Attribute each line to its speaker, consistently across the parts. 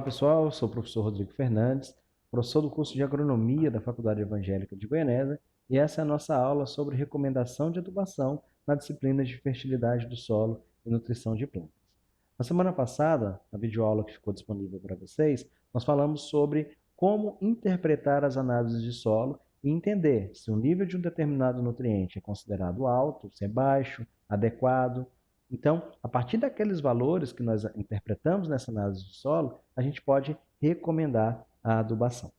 Speaker 1: Olá pessoal, eu sou o professor Rodrigo Fernandes, professor do curso de Agronomia da Faculdade Evangélica de Goianésia, e essa é a nossa aula sobre recomendação de adubação na disciplina de fertilidade do solo e nutrição de plantas. Na semana passada, na videoaula que ficou disponível para vocês, nós falamos sobre como interpretar as análises de solo e entender se o nível de um determinado nutriente é considerado alto, se é baixo, adequado. Então, a partir daqueles valores que nós interpretamos nessa análise de solo, a gente pode recomendar a adubação.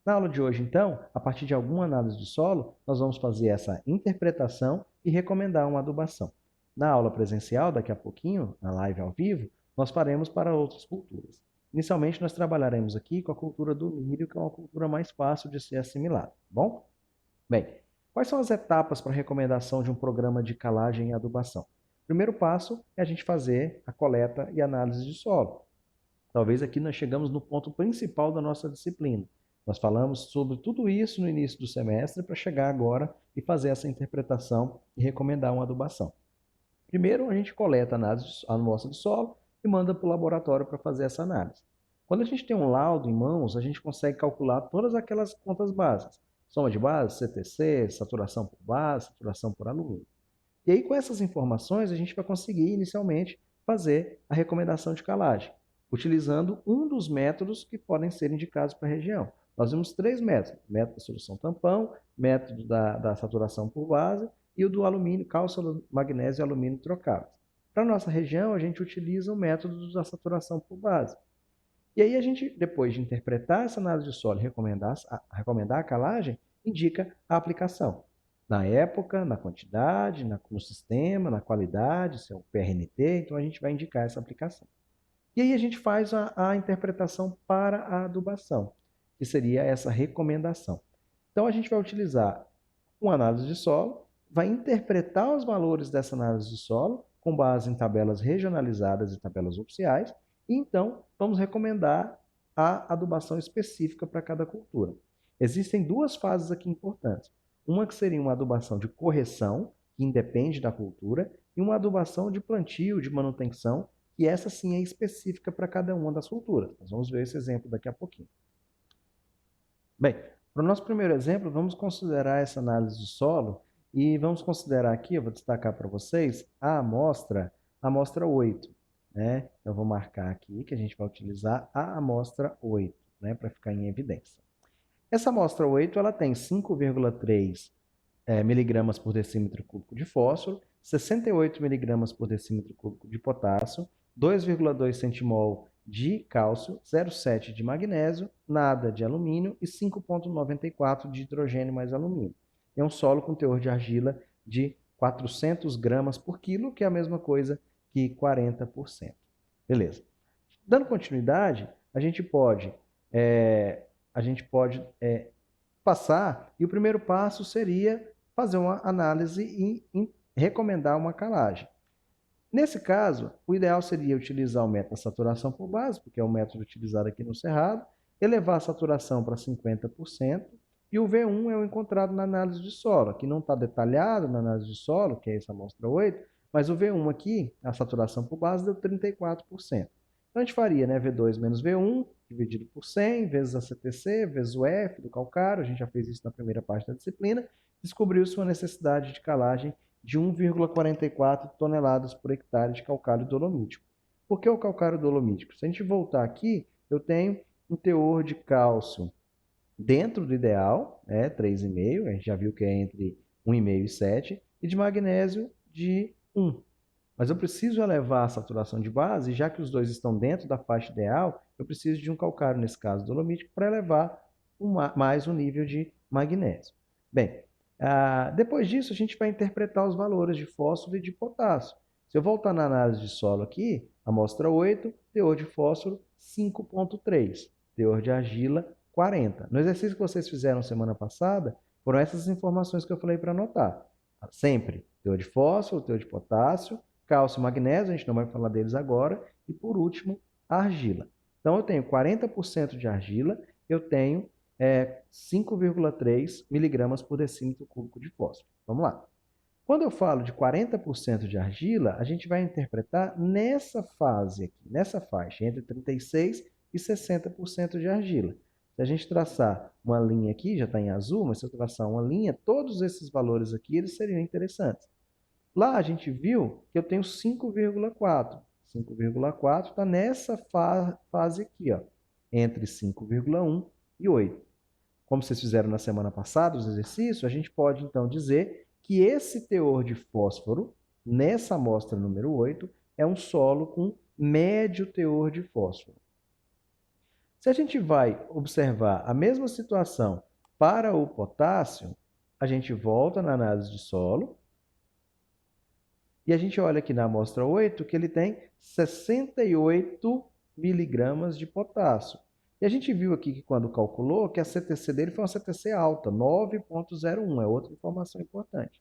Speaker 1: Na aula de hoje, então, a partir de alguma análise de solo, nós vamos fazer essa interpretação e recomendar uma adubação. Na aula presencial, daqui a pouquinho, na live ao vivo, nós faremos para outras culturas. Inicialmente, nós trabalharemos aqui com a cultura do milho, que é uma cultura mais fácil de ser assimilada, tá bom? Bem, quais são as etapas para a recomendação de um programa de calagem e adubação? O primeiro passo é a gente fazer a coleta e análise de solo. Talvez aqui nós chegamos no ponto principal da nossa disciplina. Nós falamos sobre tudo isso no início do semestre para chegar agora e fazer essa interpretação e recomendar uma adubação. Primeiro, a gente coleta a amostra de solo e manda para o laboratório para fazer essa análise. Quando a gente tem um laudo em mãos, a gente consegue calcular todas aquelas contas básicas. Soma de base, CTC, saturação por base, saturação por alumínio. E aí, com essas informações, a gente vai conseguir, inicialmente, fazer a recomendação de calagem, utilizando um dos métodos que podem ser indicados para a região. Nós vimos três métodos: o método da solução tampão, método da saturação por base e o do alumínio, cálcio, magnésio e alumínio trocáveis. Para a nossa região, a gente utiliza o método da saturação por base. E aí a gente, depois de interpretar essa análise de solo e recomendar a calagem, indica a aplicação. Na época, na quantidade, no sistema, na qualidade, se é o PRNT, então a gente vai indicar essa aplicação. E aí a gente faz a interpretação para a adubação, que seria essa recomendação. Então a gente vai utilizar uma análise de solo, vai interpretar os valores dessa análise de solo com base em tabelas regionalizadas e tabelas oficiais, e então vamos recomendar a adubação específica para cada cultura. Existem duas fases aqui importantes. Uma que seria uma adubação de correção, que independe da cultura, e uma adubação de plantio, de manutenção, que essa sim é específica para cada uma das culturas. Nós vamos ver esse exemplo daqui a pouquinho. Bem, para o nosso primeiro exemplo, vamos considerar essa análise de solo e vamos considerar aqui, eu vou destacar para vocês, a amostra 8. Né? Então, eu vou marcar aqui que a gente vai utilizar a amostra 8, né, para ficar em evidência. Essa amostra 8 ela tem 5,3 miligramas por decímetro cúbico de fósforo, 68 miligramas por decímetro cúbico de potássio, 2,2 centimol de cálcio, 0,7 de magnésio, nada de alumínio e 5,94 de hidrogênio mais alumínio. É um solo com teor de argila de 400 gramas por quilo, que é a mesma coisa que 40%. Beleza. Dando continuidade, a gente pode passar, e o primeiro passo seria fazer uma análise e recomendar uma calagem. Nesse caso, o ideal seria utilizar o método da saturação por base, porque é o método utilizado aqui no Cerrado, elevar a saturação para 50%, e o V1 é o encontrado na análise de solo. Aqui não está detalhado na análise de solo, que é essa amostra 8, mas o V1 aqui, a saturação por base, deu 34%. Então, a gente faria, né, V2 menos V1, dividido por 100, vezes a CTC, vezes o F do calcário, a gente já fez isso na primeira parte da disciplina, descobriu-se uma necessidade de calagem de 1,44 toneladas por hectare de calcário dolomítico. Por que o calcário dolomítico? Se a gente voltar aqui, eu tenho um teor de cálcio dentro do ideal, 3,5, a gente já viu que é entre 1,5 e 7, e de magnésio de 1. Mas eu preciso elevar a saturação de base, já que os dois estão dentro da faixa ideal, eu preciso de um calcário, nesse caso dolomítico, para elevar mais o nível de magnésio. Bem, depois disso a gente vai interpretar os valores de fósforo e de potássio. Se eu voltar na análise de solo aqui, amostra 8, teor de fósforo 5,3, teor de argila 40. No exercício que vocês fizeram semana passada, foram essas informações que eu falei para anotar. Sempre teor de fósforo, teor de potássio, cálcio e magnésio, a gente não vai falar deles agora, e por último, a argila. Então eu tenho 40% de argila, eu tenho 5,3 miligramas por decímetro cúbico de fósforo. Vamos lá. Quando eu falo de 40% de argila, a gente vai interpretar nessa fase aqui, nessa faixa, entre 36 e 60% de argila. Se a gente traçar uma linha aqui, já está em azul, mas se eu traçar uma linha, todos esses valores aqui eles seriam interessantes. Lá a gente viu que eu tenho 5,4. 5,4 está nessa fase aqui, ó, entre 5,1 e 8. Como vocês fizeram na semana passada, os exercícios, a gente pode então dizer que esse teor de fósforo, nessa amostra número 8, é um solo com médio teor de fósforo. Se a gente vai observar a mesma situação para o potássio, a gente volta na análise de solo e a gente olha aqui na amostra 8 que ele tem 68 miligramas de potássio. E a gente viu aqui que quando calculou que a CTC dele foi uma CTC alta, 9,01, é outra informação importante.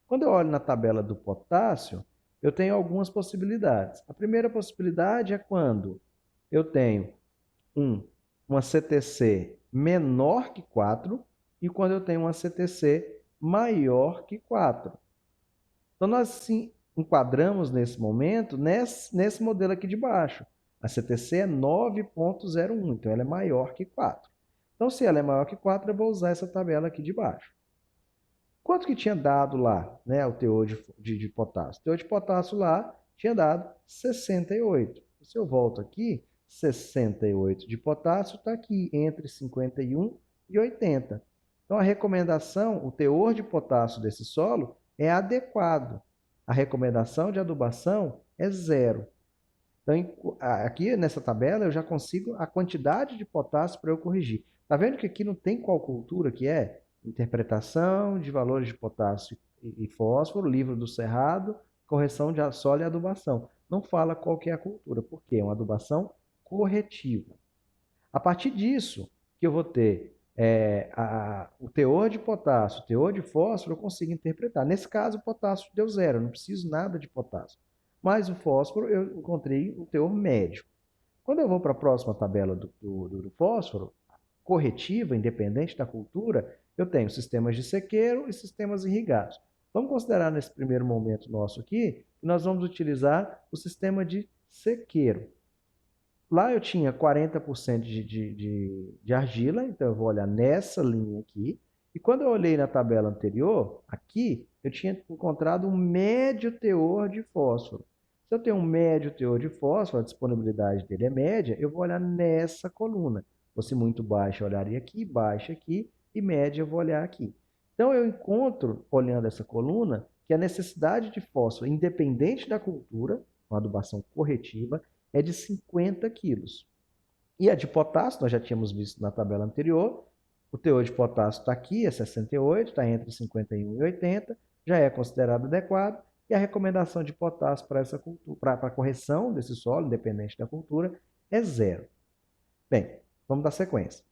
Speaker 1: Quando eu olho na tabela do potássio, eu tenho algumas possibilidades. A primeira possibilidade é quando eu tenho uma CTC menor que 4 e quando eu tenho uma CTC maior que 4. Então, nós sim enquadramos nesse momento nesse modelo aqui de baixo. A CTC é 9,01, então ela é maior que 4. Então, se ela é maior que 4, eu vou usar essa tabela aqui de baixo. Quanto que tinha dado lá, né, o teor de potássio? O teor de potássio lá tinha dado 68. Se eu volto aqui, 68 de potássio está aqui entre 51 e 80. Então, a recomendação, o teor de potássio desse solo é adequado. A recomendação de adubação é 0. Então, aqui nessa tabela eu já consigo a quantidade de potássio para eu corrigir. Está vendo que aqui não tem qual cultura que é? Interpretação de valores de potássio e fósforo, livro do Cerrado, correção de solo e adubação. Não fala qual que é a cultura, porque é uma adubação corretiva. A partir disso, que eu vou ter o teor de potássio, o teor de fósforo, eu consigo interpretar. Nesse caso, o potássio deu 0, eu não preciso nada de potássio. Mas o fósforo, eu encontrei um teor médio. Quando eu vou para a próxima tabela do fósforo, corretiva, independente da cultura, eu tenho sistemas de sequeiro e sistemas irrigados. Vamos considerar nesse primeiro momento nosso aqui, que nós vamos utilizar o sistema de sequeiro. Lá eu tinha 40% de argila, então eu vou olhar nessa linha aqui. E quando eu olhei na tabela anterior, aqui, eu tinha encontrado um médio teor de fósforo. Se eu tenho um médio teor de fósforo, a disponibilidade dele é média, eu vou olhar nessa coluna. Se fosse muito baixa, eu olharia aqui, baixa aqui, e média eu vou olhar aqui. Então eu encontro, olhando essa coluna, que a necessidade de fósforo, independente da cultura, uma adubação corretiva, é de 50 quilos. E a de potássio, nós já tínhamos visto na tabela anterior, o teor de potássio está aqui, é 68, está entre 51 e 80, já é considerado adequado, e a recomendação de potássio para essa cultura, para a correção desse solo, independente da cultura, é 0. Bem, vamos dar sequência.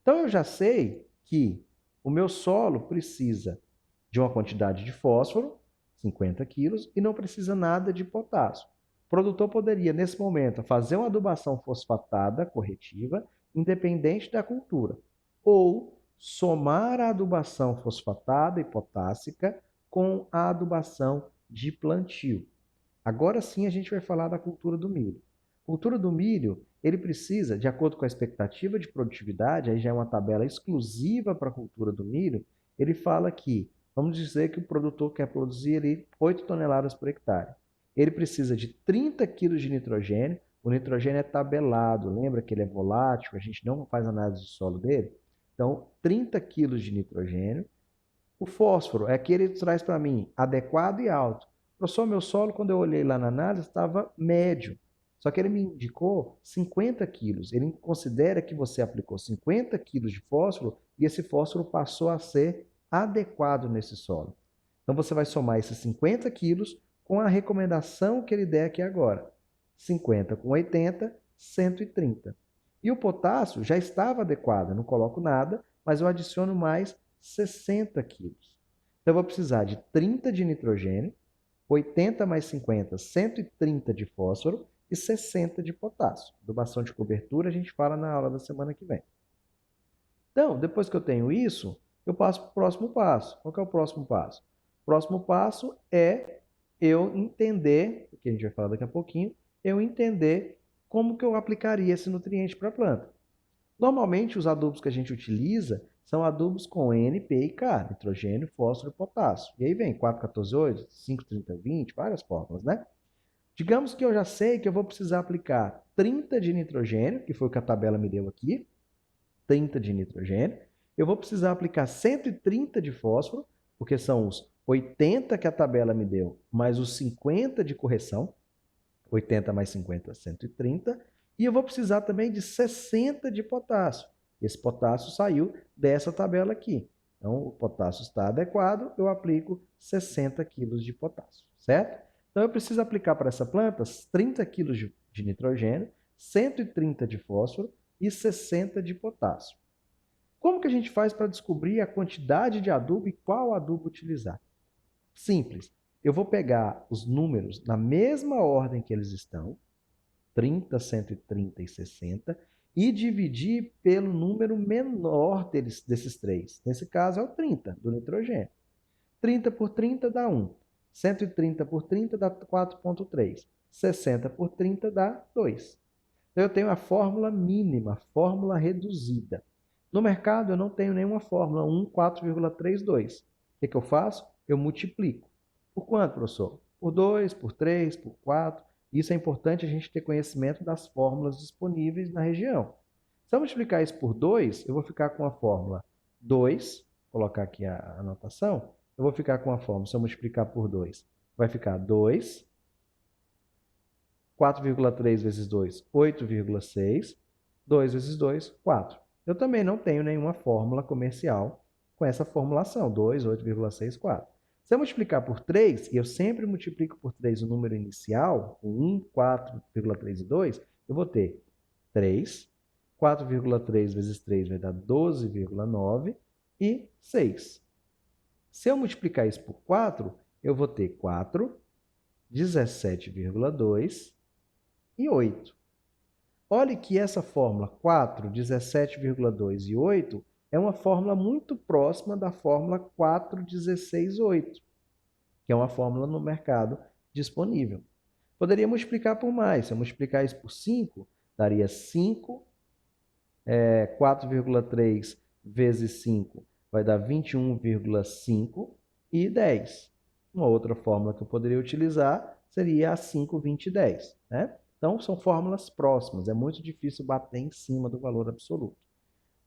Speaker 1: Então eu já sei que o meu solo precisa de uma quantidade de fósforo, 50 quilos, e não precisa nada de potássio. O produtor poderia, nesse momento, fazer uma adubação fosfatada corretiva, independente da cultura, ou somar a adubação fosfatada e potássica com a adubação de plantio. Agora sim a gente vai falar da cultura do milho. A cultura do milho, ele precisa, de acordo com a expectativa de produtividade, aí já é uma tabela exclusiva para a cultura do milho, ele fala que, vamos dizer que o produtor quer produzir ali 8 toneladas por hectare. Ele precisa de 30 quilos de nitrogênio. O nitrogênio é tabelado, lembra que ele é volátil, a gente não faz análise de solo dele? Então, 30 quilos de nitrogênio. O fósforo é que ele traz para mim adequado e alto. Professor, meu solo, quando eu olhei lá na análise, estava médio. Só que ele me indicou 50 quilos. Ele considera que você aplicou 50 quilos de fósforo e esse fósforo passou a ser adequado nesse solo. Então, você vai somar esses 50 quilos com a recomendação que ele der aqui agora. 50 com 80, 130. E o potássio já estava adequado, eu não coloco nada, mas eu adiciono mais 60 quilos. Então, eu vou precisar de 30 de nitrogênio, 80 mais 50, 130 de fósforo e 60 de potássio. Adubação de cobertura a gente fala na aula da semana que vem. Então, depois que eu tenho isso, eu passo para o próximo passo. Qual que é o próximo passo? O próximo passo é eu entender, que a gente vai falar daqui a pouquinho, eu entender como que eu aplicaria esse nutriente para a planta? Normalmente, os adubos que a gente utiliza são adubos com N, P e K, nitrogênio, fósforo e potássio. E aí vem 4,14,8, 5,30,20, várias fórmulas, né? Digamos que eu já sei que eu vou precisar aplicar 30 de nitrogênio, que foi o que a tabela me deu aqui, 30 de nitrogênio. Eu vou precisar aplicar 130 de fósforo, porque são os 80 que a tabela me deu, mais os 50 de correção. 80 mais 50, 130. E eu vou precisar também de 60 de potássio. Esse potássio saiu dessa tabela aqui. Então, o potássio está adequado, eu aplico 60 quilos de potássio, certo? Então, eu preciso aplicar para essa planta 30 quilos de nitrogênio, 130 de fósforo e 60 de potássio. Como que a gente faz para descobrir a quantidade de adubo e qual adubo utilizar? Simples. Eu vou pegar os números na mesma ordem que eles estão, 30, 130 e 60, e dividir pelo número menor desses três. Nesse caso é o 30, do nitrogênio. 30 por 30 dá 1. 130 por 30 dá 4,3. 60 por 30 dá 2. Então, eu tenho a fórmula mínima, fórmula reduzida. No mercado, eu não tenho nenhuma fórmula 1, 4,32. O que eu faço? Eu multiplico. Por quanto, professor? Por 2, por 3, por 4. Isso é importante a gente ter conhecimento das fórmulas disponíveis na região. Se eu multiplicar isso por 2, eu vou ficar com a fórmula 2, vou colocar aqui a anotação, eu vou ficar com a fórmula, se eu multiplicar por 2, vai ficar 2, 4,3 vezes 2, 8,6, 2 vezes 2, 4. Eu também não tenho nenhuma fórmula comercial com essa formulação, 2, 8,6, 4. Se eu multiplicar por 3, e eu sempre multiplico por 3 o número inicial, 1, 4,3 e 2, eu vou ter 3, 4,3 vezes 3 vai dar 12,9 e 6. Se eu multiplicar isso por 4, eu vou ter 4, 17,2 e 8. Olhe que essa fórmula 4, 17,2 e 8 é uma fórmula muito próxima da fórmula 4, 16, 8, que é uma fórmula no mercado disponível. Poderia multiplicar por mais. Se eu multiplicar isso por 5, daria 5, 4,3 vezes 5 vai dar 21,5 e 10. Uma outra fórmula que eu poderia utilizar seria a 5, 20 e 10, né? Então, são fórmulas próximas, é muito difícil bater em cima do valor absoluto.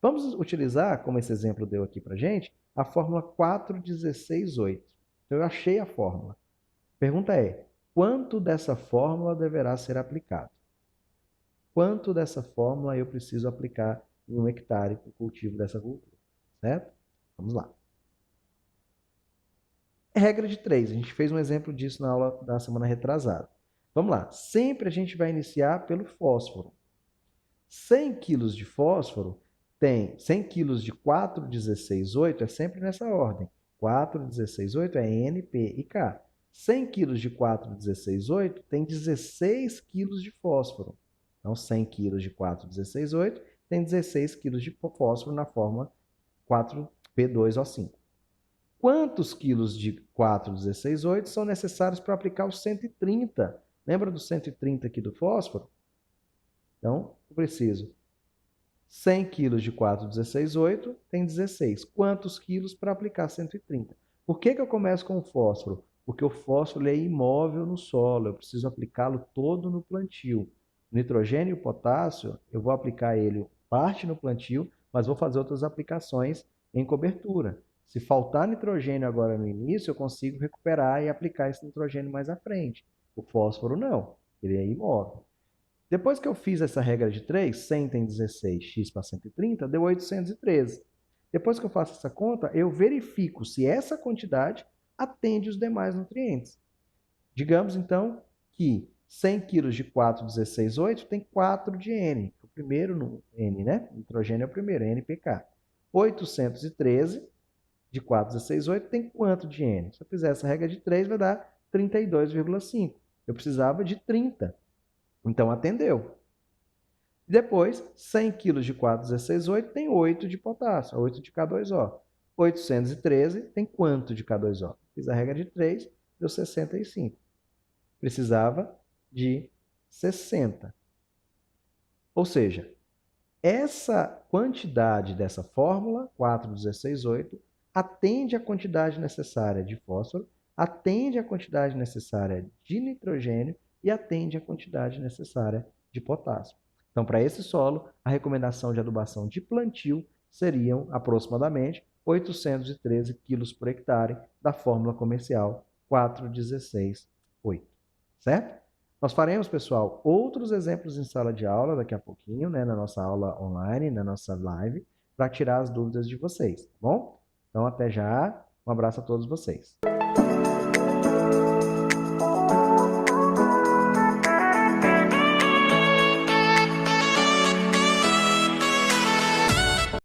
Speaker 1: Vamos utilizar, como esse exemplo deu aqui para a gente, a fórmula 4, 16, 8. Então, eu achei a fórmula. A pergunta é, quanto dessa fórmula deverá ser aplicado? Quanto dessa fórmula eu preciso aplicar em 1 hectare para o cultivo dessa cultura, certo? Vamos lá. Regra de 3, a gente fez um exemplo disso na aula da semana retrasada. Vamos lá, sempre a gente vai iniciar pelo fósforo. 100 kg de fósforo tem 100 kg de 4, 16, 8, é sempre nessa ordem. 4, 16, 8 é N, P e K. 100 kg de 4, 16, 8 tem 16 kg de fósforo. Então, 100 kg de 4, 16, 8 tem 16 kg de fósforo na forma 4P2O5. Quantos quilos de 4, 16, 8 são necessários para aplicar os 130? Lembra do 130 aqui do fósforo? Então, eu preciso 100 quilos de 4, 16, 8 tem 16. Quantos quilos para aplicar 130? Por que eu começo com o fósforo? Porque o fósforo é imóvel no solo, eu preciso aplicá-lo todo no plantio. O nitrogênio e o potássio, eu vou aplicar ele parte no plantio, mas vou fazer outras aplicações em cobertura. Se faltar nitrogênio agora no início, eu consigo recuperar e aplicar esse nitrogênio mais à frente. O fósforo não, ele é imóvel. Depois que eu fiz essa regra de 3, 100 tem 16, x para 130, deu 813. Depois que eu faço essa conta, eu verifico se essa quantidade atende os demais nutrientes. Digamos, então, que 100 kg de 4, 16, 8 tem 4 de N. O primeiro no N, né? Nitrogênio é o primeiro, NPK. 813 de 4, 16, 8 tem quanto de N? Se eu fizer essa regra de 3, vai dar 32,5. Eu precisava de 30. Então, atendeu. Depois, 100 kg de 4, 16, 8 tem 8 de potássio, 8 de K2O. 813 tem quanto de K2O? Fiz a regra de 3, deu 65. Precisava de 60. Ou seja, essa quantidade dessa fórmula, 4,16,8, atende à quantidade necessária de fósforo, atende à quantidade necessária de nitrogênio e atende à quantidade necessária de potássio. Então, para esse solo, a recomendação de adubação de plantio seriam aproximadamente 813 quilos por hectare da fórmula comercial 4,16,8, certo? Nós faremos, pessoal, outros exemplos em sala de aula daqui a pouquinho, né, na nossa aula online, na nossa live, para tirar as dúvidas de vocês, tá bom? Então, até já. Um abraço a todos vocês.